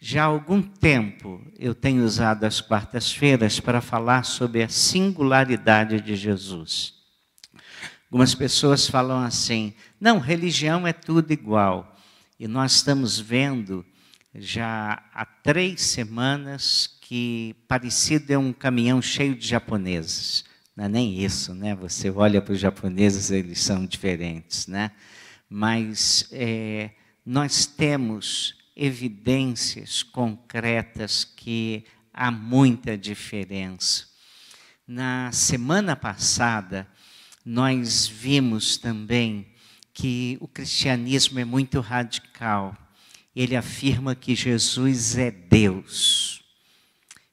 Já há algum tempo eu tenho usado as quartas-feiras para falar sobre a singularidade de Jesus. Algumas pessoas falam assim, não, religião é tudo igual. E nós estamos vendo já há 3 semanas que parecido é um caminhão cheio de japoneses. Não é nem isso, né? Você olha para os japoneses, eles são diferentes, né? Mas nós temos evidências concretas que há muita diferença. Na semana passada, nós vimos também que o cristianismo é muito radical. Ele afirma que Jesus é Deus.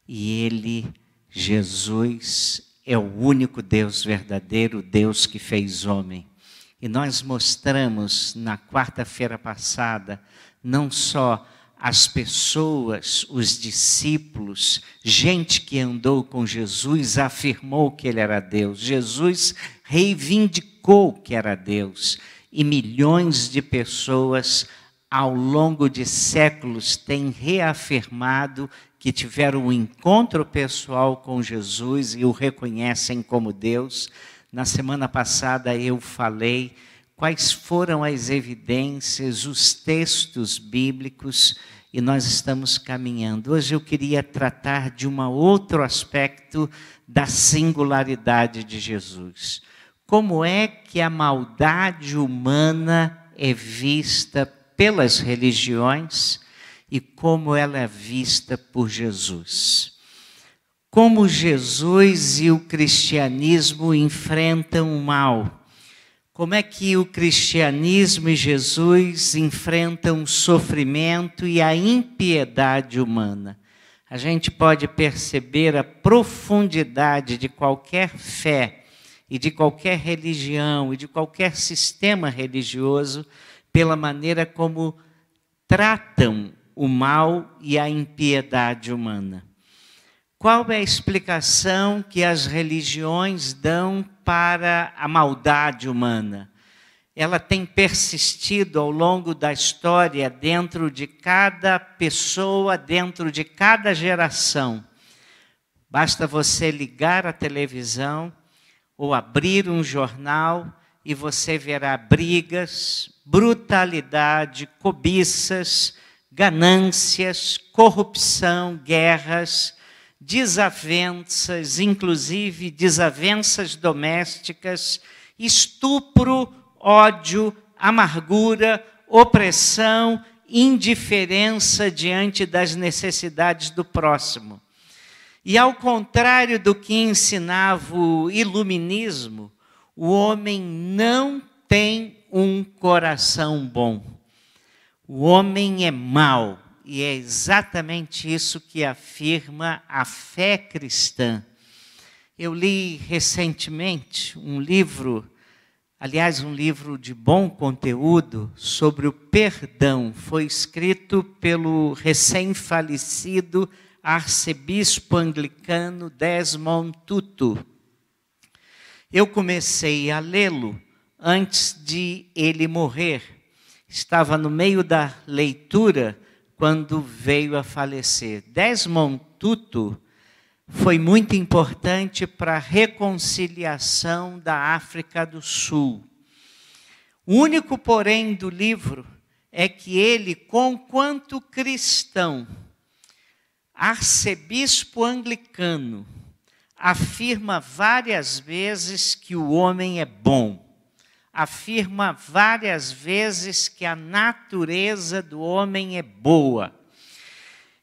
E Jesus, é o único Deus verdadeiro, Deus que fez homem. E nós mostramos na quarta-feira passada, não só as pessoas, os discípulos, gente que andou com Jesus, afirmou que ele era Deus. Jesus reivindicou que era Deus. E milhões de pessoas, ao longo de séculos, têm reafirmado que tiveram um encontro pessoal com Jesus e o reconhecem como Deus. Na semana passada eu falei quais foram as evidências, os textos bíblicos, e nós estamos caminhando. Hoje eu queria tratar de um outro aspecto da singularidade de Jesus. Como é que a maldade humana é vista pelas religiões e como ela é vista por Jesus? Como Jesus e o cristianismo enfrentam o mal? Como é que o cristianismo e Jesus enfrentam o sofrimento e a impiedade humana? A gente pode perceber a profundidade de qualquer fé e de qualquer religião e de qualquer sistema religioso pela maneira como tratam o mal e a impiedade humana. Qual é a explicação que as religiões dão para a maldade humana? Ela tem persistido ao longo da história dentro de cada pessoa, dentro de cada geração. Basta você ligar a televisão ou abrir um jornal e você verá brigas, brutalidade, cobiças, ganâncias, corrupção, guerras, desavenças, inclusive desavenças domésticas, estupro, ódio, amargura, opressão, indiferença diante das necessidades do próximo. E ao contrário do que ensinava o iluminismo, o homem não tem um coração bom. O homem é mau. E é exatamente isso que afirma a fé cristã. Eu li recentemente um livro, aliás, um livro de bom conteúdo sobre o perdão. Foi escrito pelo recém-falecido arcebispo anglicano Desmond Tutu. Eu comecei a lê-lo antes de ele morrer. Estava no meio da leitura quando veio a falecer. Desmond Tutu foi muito importante para a reconciliação da África do Sul. O único, porém, do livro é que ele, conquanto cristão, arcebispo anglicano, afirma várias vezes que o homem é bom. Afirma várias vezes que a natureza do homem é boa.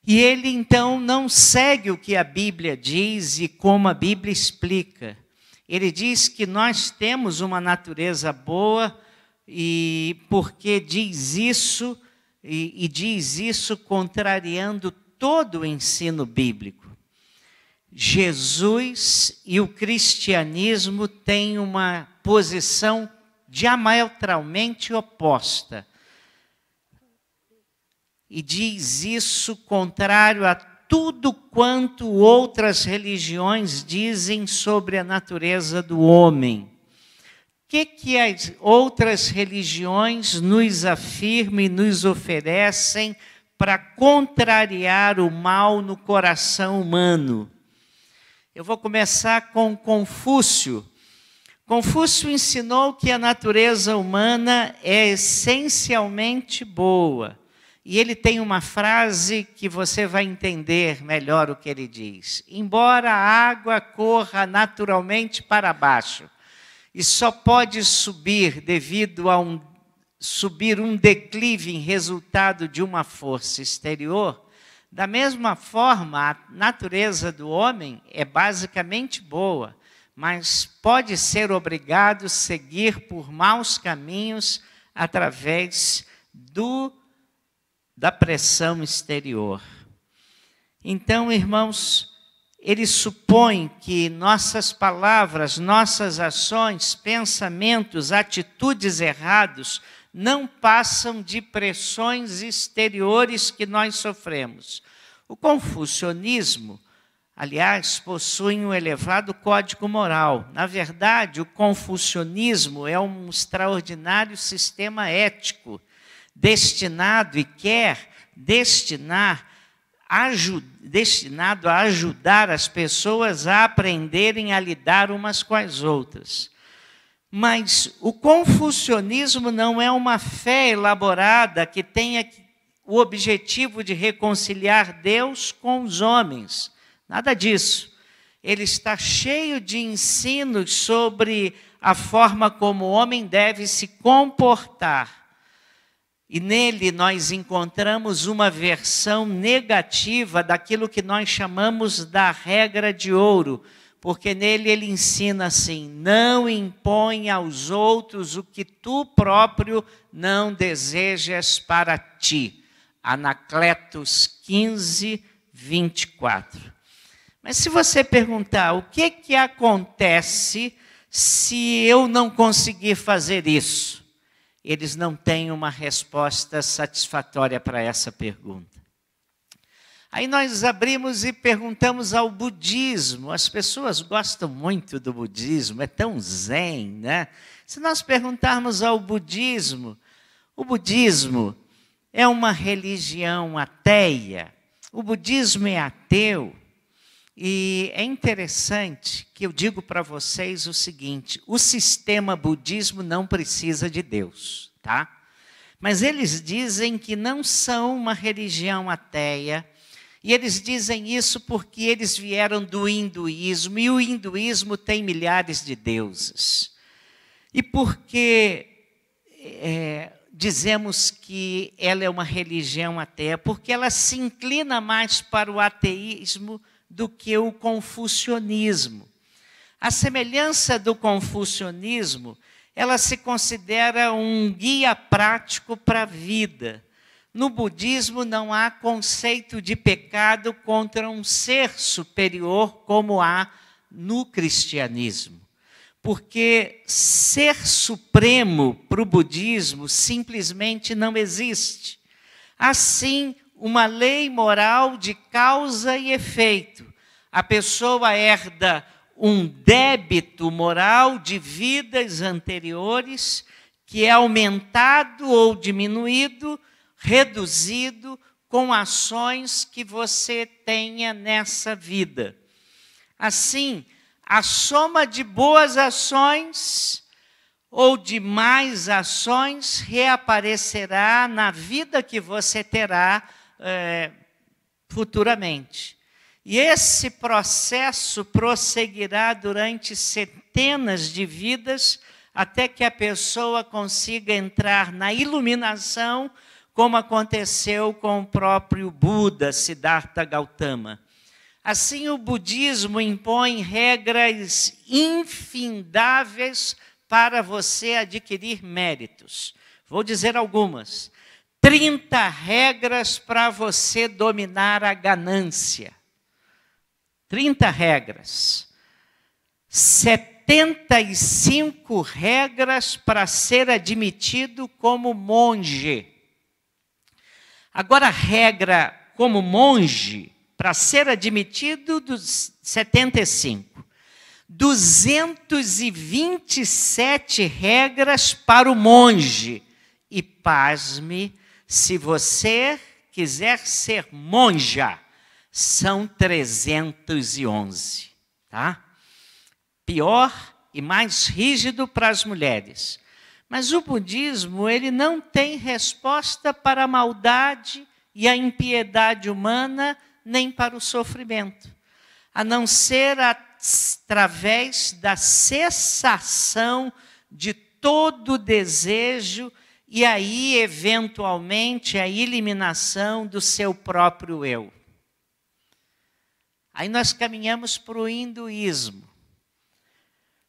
E ele, então, não segue o que a Bíblia diz e como a Bíblia explica. Ele diz que nós temos uma natureza boa e porque diz isso, e diz isso contrariando todo o ensino bíblico. Jesus e o cristianismo têm uma posição diametralmente oposta. E diz isso contrário a tudo quanto outras religiões dizem sobre a natureza do homem. O que as outras religiões nos afirmam e nos oferecem para contrariar o mal no coração humano. Eu vou começar com Confúcio. Confúcio ensinou que a natureza humana é essencialmente boa. E ele tem uma frase que você vai entender melhor o que ele diz. Embora a água corra naturalmente para baixo, e só pode subir devido a um declive em resultado de uma força exterior, da mesma forma, a natureza do homem é basicamente boa, mas pode ser obrigado a seguir por maus caminhos através da pressão exterior. Então, irmãos, ele supõe que nossas palavras, nossas ações, pensamentos, atitudes errados não passam de pressões exteriores que nós sofremos. O confucionismo, aliás, possui um elevado código moral. Na verdade, o confucionismo é um extraordinário sistema ético, destinado a ajudar as pessoas a aprenderem a lidar umas com as outras. Mas o confucionismo não é uma fé elaborada que tenha o objetivo de reconciliar Deus com os homens. Nada disso. Ele está cheio de ensinos sobre a forma como o homem deve se comportar. E nele nós encontramos uma versão negativa daquilo que nós chamamos da regra de ouro, porque nele ele ensina assim: não impõe aos outros o que tu próprio não desejas para ti. Anacletos 15, 24. Mas se você perguntar o que acontece se eu não conseguir fazer isso, eles não têm uma resposta satisfatória para essa pergunta. Aí nós abrimos e perguntamos ao budismo. As pessoas gostam muito do budismo, é tão zen, né? Se nós perguntarmos ao budismo, o budismo é uma religião ateia. O budismo é ateu. E é interessante que eu digo para vocês o seguinte: o sistema budismo não precisa de Deus, tá? Mas eles dizem que não são uma religião ateia, e eles dizem isso porque eles vieram do hinduísmo, e o hinduísmo tem milhares de deuses. E porque dizemos que ela é uma religião ateia? Porque ela se inclina mais para o ateísmo do que o confucionismo. A semelhança do confucionismo, ela se considera um guia prático para a vida. No budismo não há conceito de pecado contra um ser superior como há no cristianismo. Porque ser supremo para o budismo simplesmente não existe. Assim, uma lei moral de causa e efeito. A pessoa herda um débito moral de vidas anteriores que é aumentado ou diminuído, reduzido com ações que você tenha nessa vida. Assim, a soma de boas ações ou de más ações reaparecerá na vida que você terá futuramente. E esse processo prosseguirá durante centenas de vidas até que a pessoa consiga entrar na iluminação, como aconteceu com o próprio Buda, Siddhartha Gautama. Assim, o budismo impõe regras infindáveis para você adquirir méritos. Vou dizer algumas. 30 regras para você dominar a ganância. 30 regras. 75 regras para ser admitido como monge. Agora, regra como monge, para ser admitido, dos 75. 227 regras para o monge. E pasme, se você quiser ser monja, são 311, tá? Pior e mais rígido para as mulheres. Mas o budismo, ele não tem resposta para a maldade e a impiedade humana, nem para o sofrimento, a não ser através da cessação de todo desejo e aí, eventualmente, a eliminação do seu próprio eu. Aí nós caminhamos para o hinduísmo.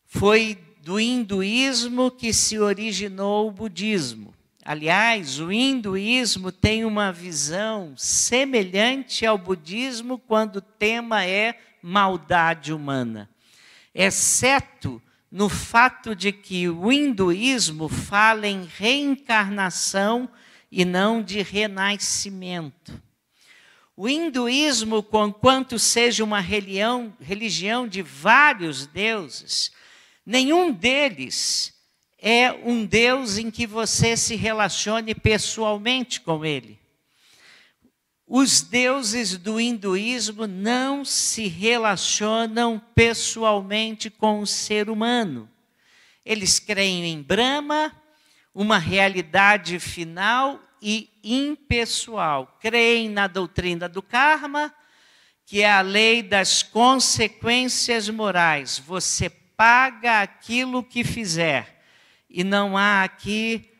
Foi do hinduísmo que se originou o budismo. Aliás, o hinduísmo tem uma visão semelhante ao budismo quando o tema é maldade humana, exceto no fato de que o hinduísmo fala em reencarnação e não de renascimento. O hinduísmo, conquanto seja uma religião de vários deuses, nenhum deles é um Deus em que você se relacione pessoalmente com ele. Os deuses do hinduísmo não se relacionam pessoalmente com o ser humano. Eles creem em Brahma, uma realidade final e impessoal. Creem na doutrina do karma, que é a lei das consequências morais. Você paga aquilo que fizer. E não há aqui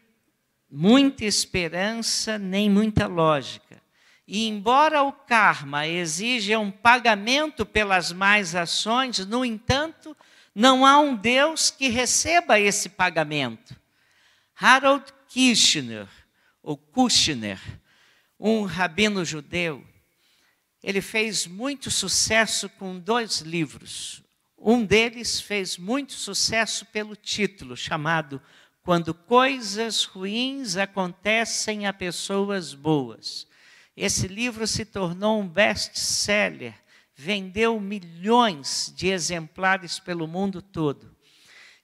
muita esperança nem muita lógica. E embora o karma exija um pagamento pelas más ações, no entanto, não há um Deus que receba esse pagamento. Harold Kushner, um rabino judeu, ele fez muito sucesso com 2 livros. Um deles fez muito sucesso pelo título, chamado Quando Coisas Ruins Acontecem a Pessoas Boas. Esse livro se tornou um best-seller, vendeu milhões de exemplares pelo mundo todo.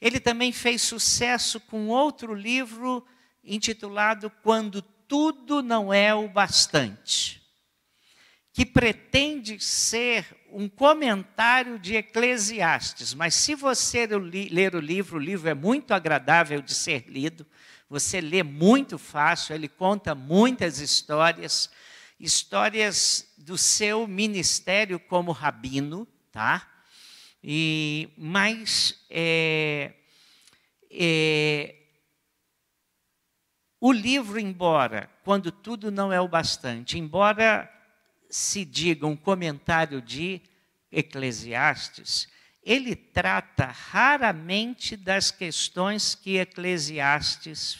Ele também fez sucesso com outro livro intitulado Quando Tudo Não É o Bastante, que pretende ser um comentário de Eclesiastes. Mas se você ler o livro é muito agradável de ser lido, você lê muito fácil, ele conta muitas histórias do seu ministério como rabino, tá? Mas o livro, embora, Quando Tudo Não É o Bastante, embora se diga um comentário de Eclesiastes, ele trata raramente das questões que Eclesiastes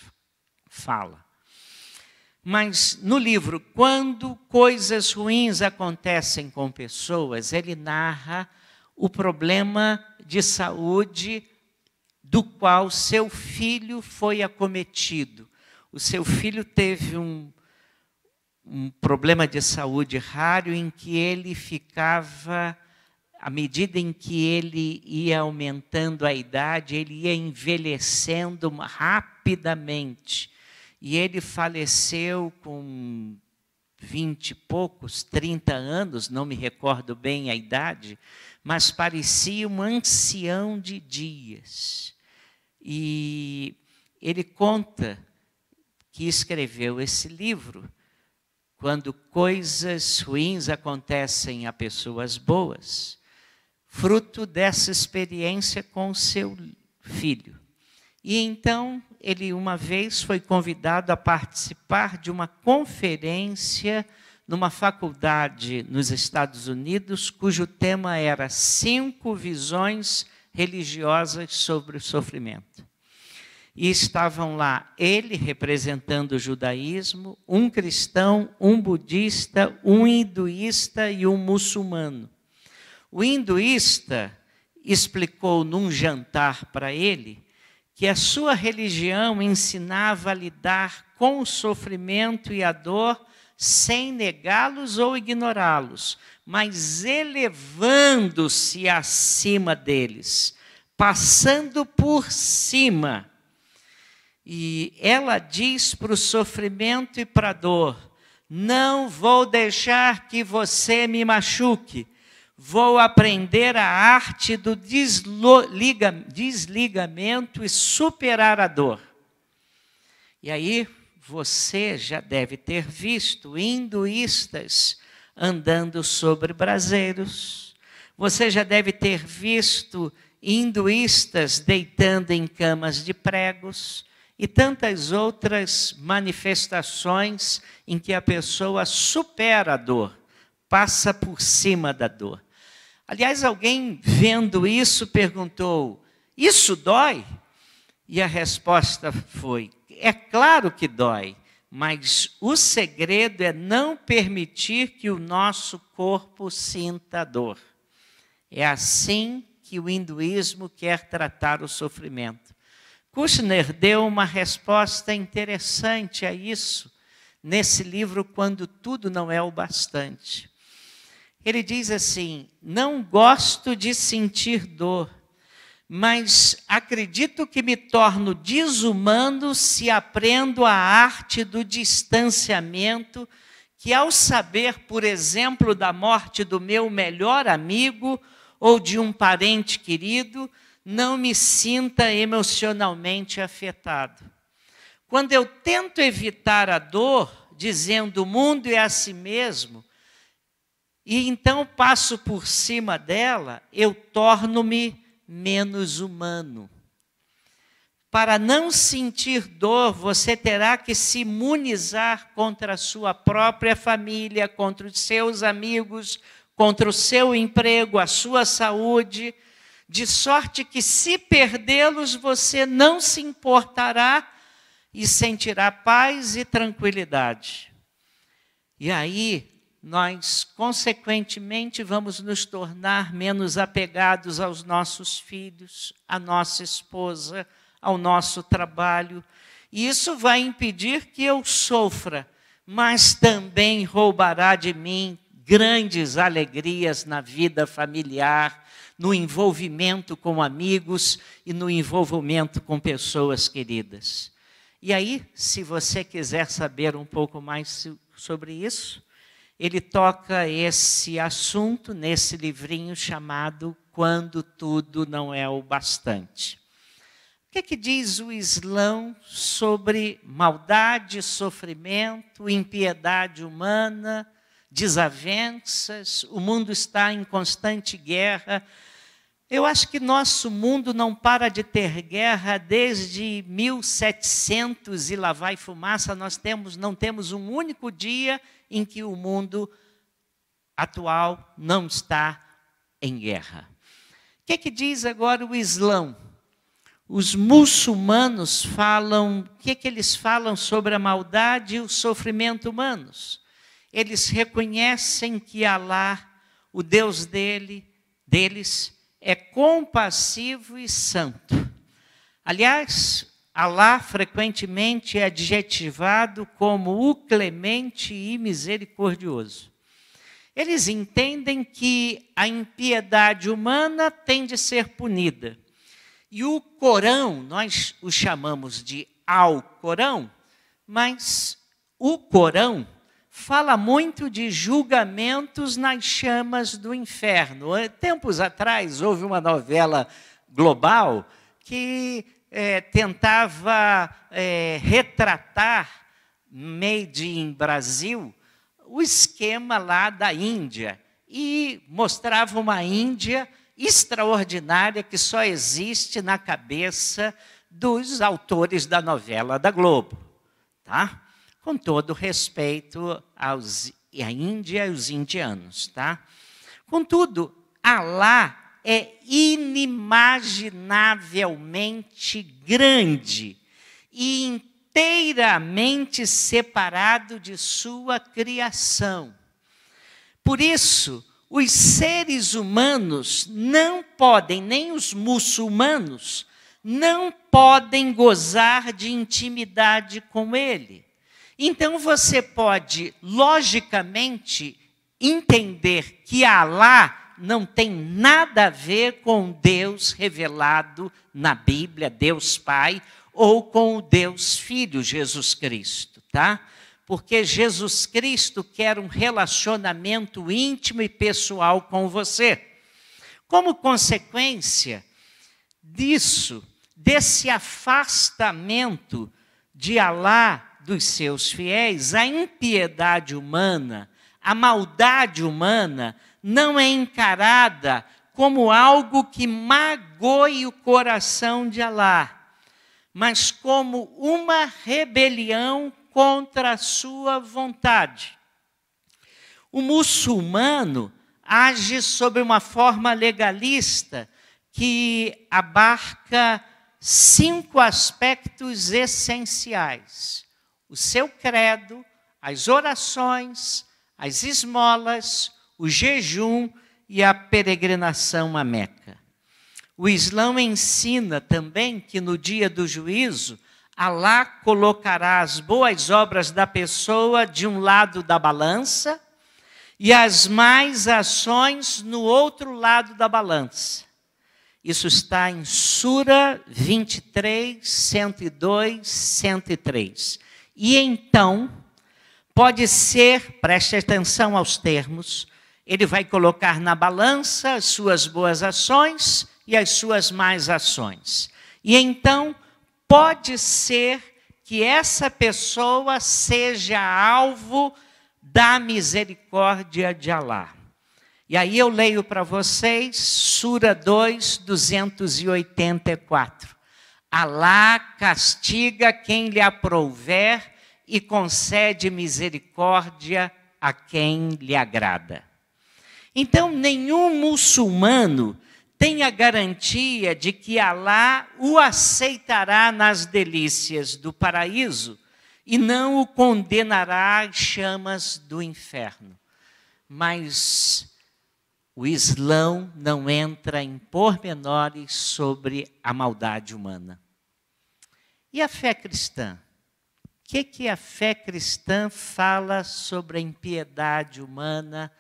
fala. Mas no livro, Quando Coisas Ruins Acontecem com Pessoas, ele narra o problema de saúde do qual seu filho foi acometido. O seu filho teve um problema de saúde raro em que ele ficava, à medida em que ele ia aumentando a idade, ele ia envelhecendo rapidamente. E ele faleceu com 20 e poucos, 30 anos, não me recordo bem a idade, mas parecia um ancião de dias. E ele conta que escreveu esse livro quando coisas ruins acontecem a pessoas boas, fruto dessa experiência com seu filho. E então, ele uma vez foi convidado a participar de uma conferência numa faculdade nos Estados Unidos, cujo tema era 5 visões religiosas sobre o sofrimento. E estavam lá ele representando o judaísmo, um cristão, um budista, um hinduísta e um muçulmano. O hinduísta explicou num jantar para ele que a sua religião ensinava a lidar com o sofrimento e a dor sem negá-los ou ignorá-los, mas elevando-se acima deles, passando por cima. E ela diz para o sofrimento e para a dor: Não vou deixar que você me machuque. Vou aprender a arte do desligamento e superar a dor. E aí você já deve ter visto hinduístas andando sobre braseiros. Você já deve ter visto hinduístas deitando em camas de pregos e tantas outras manifestações em que a pessoa supera a dor, passa por cima da dor. Aliás, alguém vendo isso perguntou: isso dói? E a resposta foi: é claro que dói, mas o segredo é não permitir que o nosso corpo sinta dor. É assim que o hinduísmo quer tratar o sofrimento. Kushner deu uma resposta interessante a isso nesse livro Quando Tudo Não É o Bastante. Ele diz assim: não gosto de sentir dor, mas acredito que me torno desumano se aprendo a arte do distanciamento, que ao saber, por exemplo, da morte do meu melhor amigo ou de um parente querido, não me sinta emocionalmente afetado. Quando eu tento evitar a dor, dizendo o mundo é assim mesmo, e então passo por cima dela, eu torno-me menos humano. Para não sentir dor, você terá que se imunizar contra a sua própria família, contra os seus amigos, contra o seu emprego, a sua saúde, de sorte que, se perdê-los, você não se importará e sentirá paz e tranquilidade. E aí, nós, consequentemente, vamos nos tornar menos apegados aos nossos filhos, à nossa esposa, ao nosso trabalho. E isso vai impedir que eu sofra, mas também roubará de mim grandes alegrias na vida familiar, no envolvimento com amigos e no envolvimento com pessoas queridas. E aí, se você quiser saber um pouco mais sobre isso, ele toca esse assunto nesse livrinho chamado Quando Tudo Não É o Bastante. O que diz o Islã sobre maldade, sofrimento, impiedade humana, desavenças? O mundo está em constante guerra. Eu acho que nosso mundo não para de ter guerra desde 1700 e lá vai fumaça. Nós não temos um único dia em que o mundo atual não está em guerra. O que diz agora o Islã? Os muçulmanos falam, o que eles falam sobre a maldade e o sofrimento humanos? Eles reconhecem que Alá, o Deus deles, é compassivo e santo. Aliás, Alá frequentemente é adjetivado como o clemente e misericordioso. Eles entendem que a impiedade humana tem de ser punida. E o Corão, nós o chamamos de Alcorão, mas o Corão fala muito de julgamentos nas chamas do inferno. Tempos atrás, houve uma novela global que tentava retratar, made in Brasil, o esquema lá da Índia. E mostrava uma Índia extraordinária que só existe na cabeça dos autores da novela da Globo. Tá? Com todo respeito à Índia e aos indianos. Tá? Contudo, Alá é inimaginavelmente grande e inteiramente separado de sua criação. Por isso, os seres humanos não podem, nem os muçulmanos, não podem gozar de intimidade com ele. Então você pode, logicamente, entender que Alá não tem nada a ver com Deus revelado na Bíblia, Deus Pai, ou com o Deus Filho, Jesus Cristo, tá? porque Jesus Cristo quer um relacionamento íntimo e pessoal com você. Como consequência disso, desse afastamento de Alá dos seus fiéis, a impiedade humana, a maldade humana não é encarada como algo que magoe o coração de Alá, mas como uma rebelião contra a sua vontade. O muçulmano age sob uma forma legalista que abarca 5 aspectos essenciais: o seu credo, as orações, as esmolas, o jejum e a peregrinação a Meca. O Islã ensina também que no dia do juízo, Alá colocará as boas obras da pessoa de um lado da balança e as más ações no outro lado da balança. Isso está em Sura 23, 102, 103. E então, pode ser, preste atenção aos termos, ele vai colocar na balança as suas boas ações e as suas más ações. E então, pode ser que essa pessoa seja alvo da misericórdia de Alá. E aí eu leio para vocês, Sura 2, 284. Alá castiga quem lhe aprouver e concede misericórdia a quem lhe agrada. Então, nenhum muçulmano tem a garantia de que Alá o aceitará nas delícias do paraíso e não o condenará às chamas do inferno. Mas o Islã não entra em pormenores sobre a maldade humana. E a fé cristã? O que a fé cristã fala sobre a impiedade humana?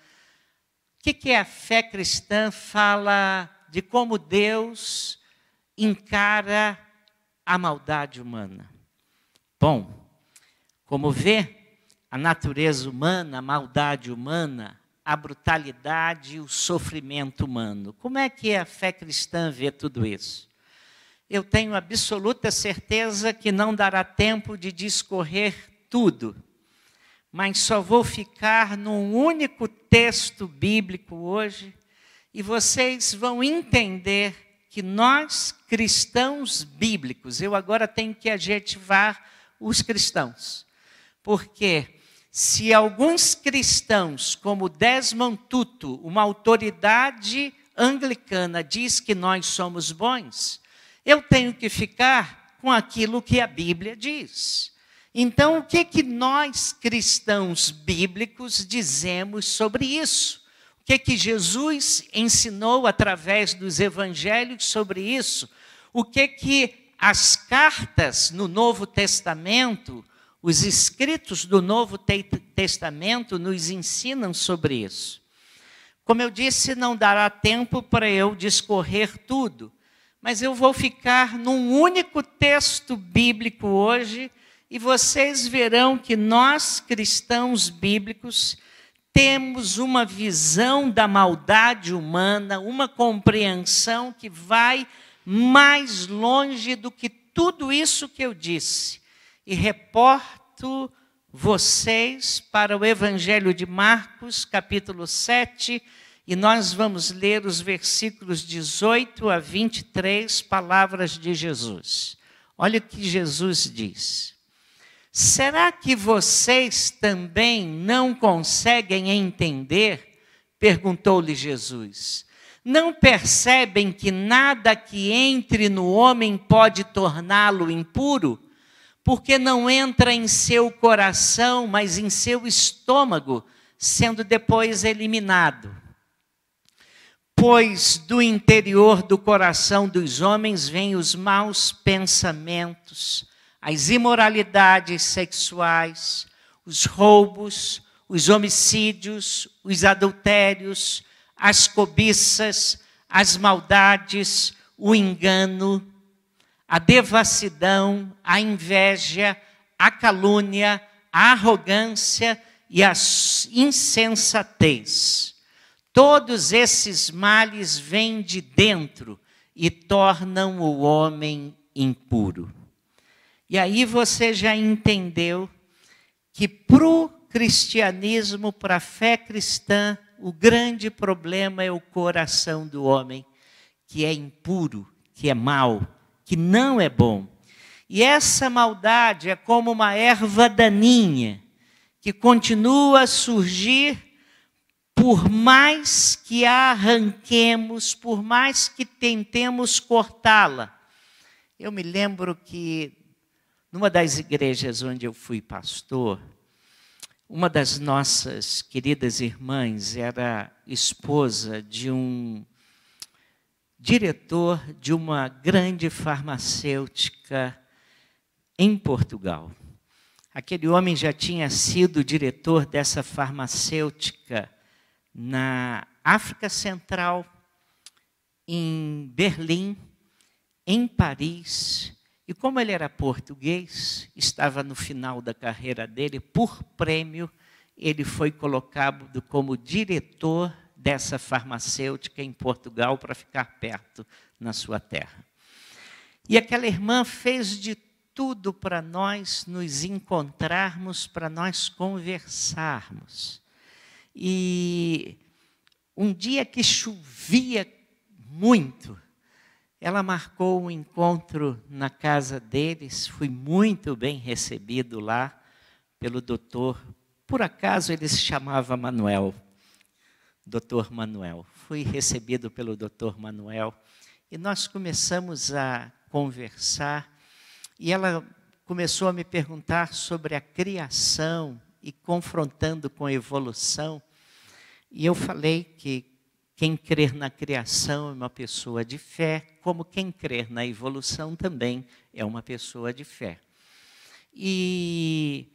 O que a fé cristã fala de como Deus encara a maldade humana? Bom, como vê, a natureza humana, a maldade humana, a brutalidade e o sofrimento humano. Como é que a fé cristã vê tudo isso? Eu tenho absoluta certeza que não dará tempo de discorrer tudo, mas só vou ficar num único texto bíblico hoje, e vocês vão entender que nós, cristãos bíblicos, eu agora tenho que adjetivar os cristãos, porque se alguns cristãos, como Desmond Tutu, uma autoridade anglicana, diz que nós somos bons, eu tenho que ficar com aquilo que a Bíblia diz. Então, o que nós, cristãos bíblicos, dizemos sobre isso? O que Jesus ensinou através dos evangelhos sobre isso? O que as cartas no Novo Testamento, os escritos do Novo Testamento nos ensinam sobre isso? Como eu disse, não dará tempo para eu discorrer tudo, mas eu vou ficar num único texto bíblico hoje, e vocês verão que nós, cristãos bíblicos, temos uma visão da maldade humana, uma compreensão que vai mais longe do que tudo isso que eu disse. E reporto vocês para o Evangelho de Marcos, capítulo 7, e nós vamos ler os versículos 18 a 23, palavras de Jesus. Olha o que Jesus diz. Será que vocês também não conseguem entender? Perguntou-lhe Jesus. Não percebem que nada que entre no homem pode torná-lo impuro? Porque não entra em seu coração, mas em seu estômago, sendo depois eliminado. Pois do interior do coração dos homens vêm os maus pensamentos, as imoralidades sexuais, os roubos, os homicídios, os adultérios, as cobiças, as maldades, o engano, a devassidão, a inveja, a calúnia, a arrogância e a insensatez. Todos esses males vêm de dentro e tornam o homem impuro. E aí você já entendeu que para o cristianismo, para a fé cristã, o grande problema é o coração do homem, que é impuro, que é mau, que não é bom. E essa maldade é como uma erva daninha, que continua a surgir por mais que a arranquemos, por mais que tentemos cortá-la. Eu me lembro que, numa das igrejas onde eu fui pastor, uma das nossas queridas irmãs era esposa de um diretor de uma grande farmacêutica em Portugal. Aquele homem já tinha sido diretor dessa farmacêutica na África Central, em Berlim, em Paris. E como ele era português, estava no final da carreira dele, por prêmio, ele foi colocado como diretor dessa farmacêutica em Portugal para ficar perto na sua terra. E aquela irmã fez de tudo para nós nos encontrarmos, para nós conversarmos. E um dia que chovia muito, ela marcou um encontro na casa deles, fui muito bem recebido lá pelo doutor. Por acaso ele se chamava Manuel, doutor Manuel. Fui recebido pelo doutor Manuel e nós começamos a conversar e ela começou a me perguntar sobre a criação e confrontando com a evolução. E eu falei que quem crer na criação é uma pessoa de fé, como quem crer na evolução também é uma pessoa de fé. E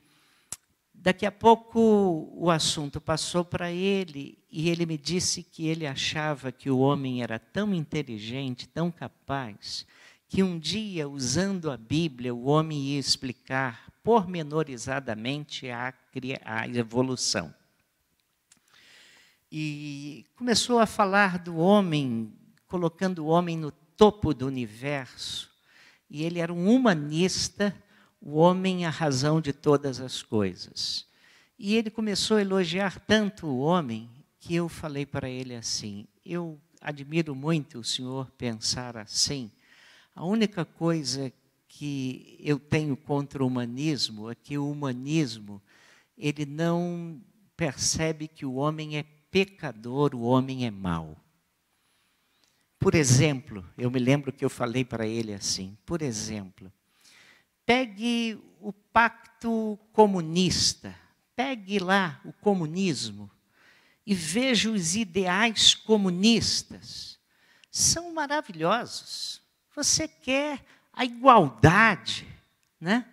daqui a pouco o assunto passou para ele e ele me disse que ele achava que o homem era tão inteligente, tão capaz, que um dia, usando a Bíblia, o homem ia explicar pormenorizadamente a evolução. E começou a falar do homem, colocando o homem no topo do universo. E ele era um humanista, o homem a razão de todas as coisas. E ele começou a elogiar tanto o homem, que eu falei para ele assim, eu admiro muito o senhor pensar assim. A única coisa que eu tenho contra o humanismo é que o humanismo, ele não percebe que o homem é pecador, o homem é mau. Por exemplo, eu me lembro que eu falei para ele assim, por exemplo, pegue o pacto comunista, pegue lá o comunismo e veja os ideais comunistas. São maravilhosos. Você quer a igualdade, né?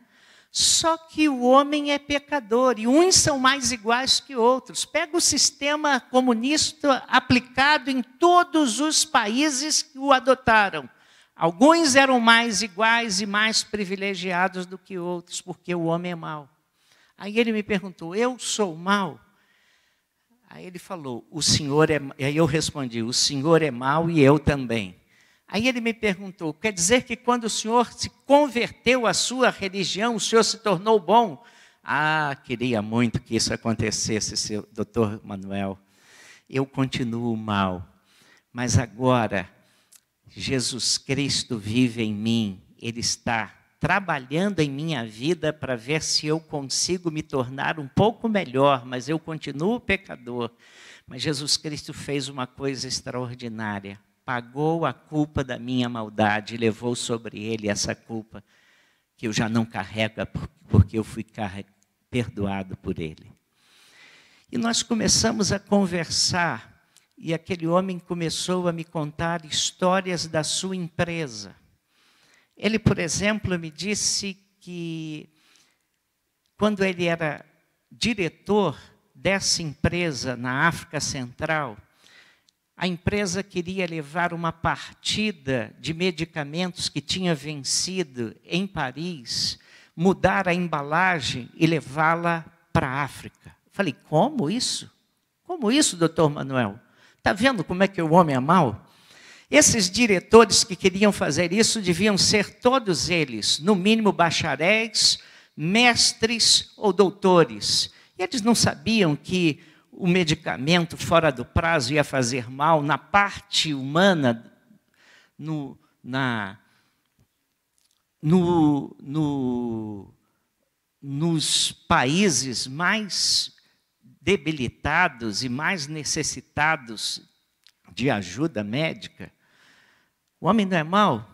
Só que o homem é pecador e uns são mais iguais que outros. Pega o sistema comunista aplicado em todos os países que o adotaram. Alguns eram mais iguais e mais privilegiados do que outros, porque o homem é mau. Aí ele me perguntou, eu sou mau? Aí ele falou, o senhor é... Aí eu respondi, o senhor é mau e eu também. Aí ele me perguntou, quer dizer que quando o senhor se converteu à sua religião, o senhor se tornou bom? Ah, queria muito que isso acontecesse, seu doutor Manuel. Eu continuo mal, mas agora Jesus Cristo vive em mim. Ele está trabalhando em minha vida para ver se eu consigo me tornar um pouco melhor, mas eu continuo pecador. Mas Jesus Cristo fez uma coisa extraordinária. Pagou a culpa da minha maldade, levou sobre ele essa culpa que eu já não carrego, porque eu fui perdoado por ele. E nós começamos a conversar, e aquele homem começou a me contar histórias da sua empresa. Ele, por exemplo, me disse que quando ele era diretor dessa empresa na África Central, a empresa queria levar uma partida de medicamentos que tinha vencido em Paris, mudar a embalagem e levá-la para a África. Falei, como isso? Como isso, doutor Manuel? Está vendo como é que o homem é mau? Esses diretores que queriam fazer isso deviam ser todos eles, no mínimo bacharéis, mestres ou doutores. E eles não sabiam que o medicamento fora do prazo ia fazer mal na parte humana, nos países mais debilitados e mais necessitados de ajuda médica. O homem não é mau?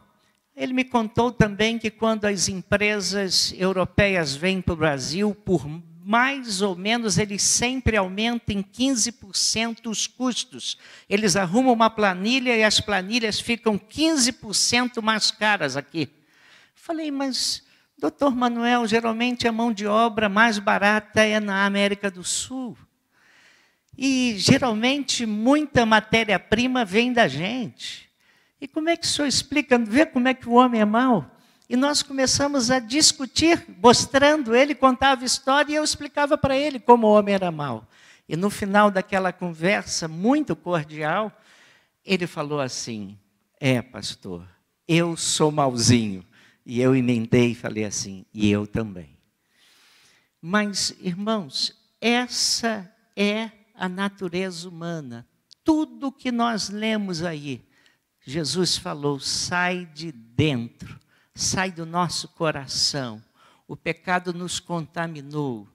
Ele me contou também que quando as empresas europeias vêm para o Brasil, por mais ou menos, eles sempre aumentam em 15% os custos. Eles arrumam uma planilha e as planilhas ficam 15% mais caras aqui. Falei, mas, doutor Manuel, geralmente a mão de obra mais barata é na América do Sul. E, geralmente, muita matéria-prima vem da gente. E como é que o senhor explica? Vê como é que o homem é mau? E nós começamos a discutir, mostrando, ele contava história e eu explicava para ele como o homem era mau. E no final daquela conversa muito cordial, ele falou assim, pastor, eu sou mauzinho. E eu emendei e falei assim, e eu também. Mas, irmãos, essa é a natureza humana. Tudo que nós lemos aí, Jesus falou, sai de dentro, sai do nosso coração. O pecado nos contaminou.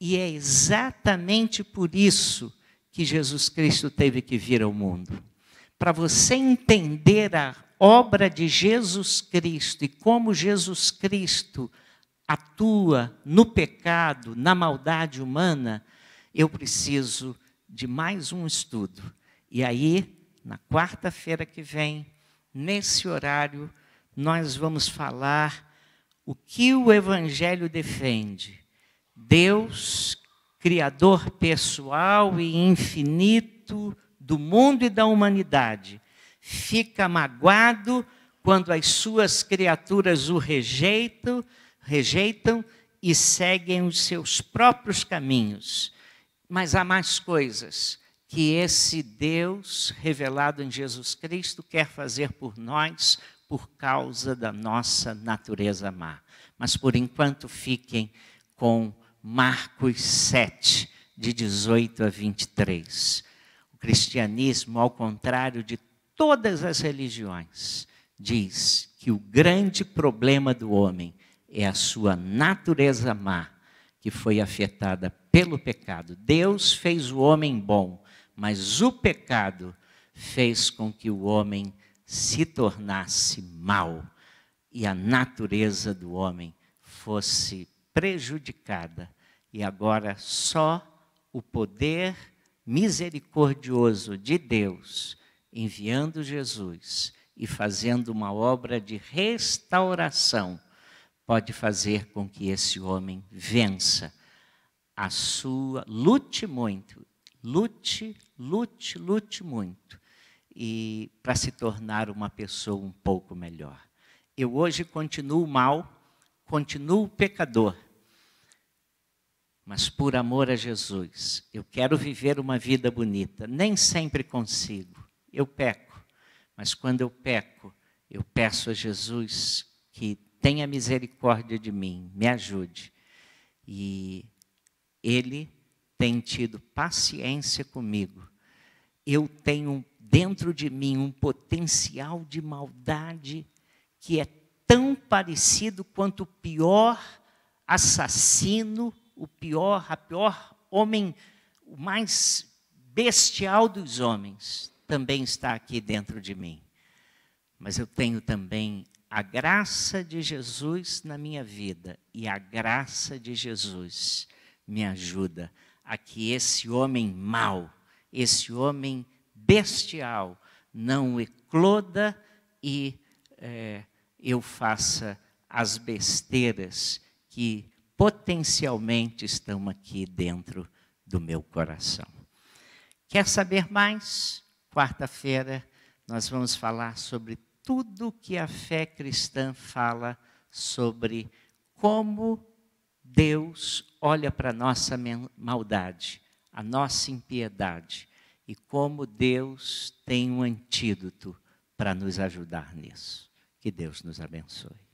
E é exatamente por isso que Jesus Cristo teve que vir ao mundo. Para você entender a obra de Jesus Cristo e como Jesus Cristo atua no pecado, na maldade humana, eu preciso de mais um estudo. E aí, na quarta-feira que vem, nesse horário, nós vamos falar o que o Evangelho defende. Deus, Criador pessoal e infinito do mundo e da humanidade, fica magoado quando as suas criaturas o rejeitam e seguem os seus próprios caminhos. Mas há mais coisas que esse Deus revelado em Jesus Cristo quer fazer por nós por causa da nossa natureza má. Mas, por enquanto, fiquem com Marcos 7, de 18 a 23. O cristianismo, ao contrário de todas as religiões, diz que o grande problema do homem é a sua natureza má, que foi afetada pelo pecado. Deus fez o homem bom, mas o pecado fez com que o homem se tornasse mau e a natureza do homem fosse prejudicada. E agora só o poder misericordioso de Deus, enviando Jesus e fazendo uma obra de restauração, pode fazer com que esse homem vença a sua... Lute muito, lute muito, e para se tornar uma pessoa um pouco melhor. Eu hoje continuo mal, continuo pecador, mas por amor a Jesus, eu quero viver uma vida bonita. Nem sempre consigo, eu peco, mas quando eu peco, eu peço a Jesus que tenha misericórdia de mim, me ajude. E Ele tem tido paciência comigo. Eu tenho dentro de mim um potencial de maldade que é tão parecido quanto o pior assassino, a pior homem, o mais bestial dos homens, também está aqui dentro de mim. Mas eu tenho também a graça de Jesus na minha vida, e a graça de Jesus me ajuda a que esse homem mau, esse homem bestial, não ecloda e eu faça as besteiras que potencialmente estão aqui dentro do meu coração. Quer saber mais? Quarta-feira nós vamos falar sobre tudo que a fé cristã fala sobre como Deus olha para a nossa maldade, a nossa impiedade, e como Deus tem um antídoto para nos ajudar nisso. Que Deus nos abençoe.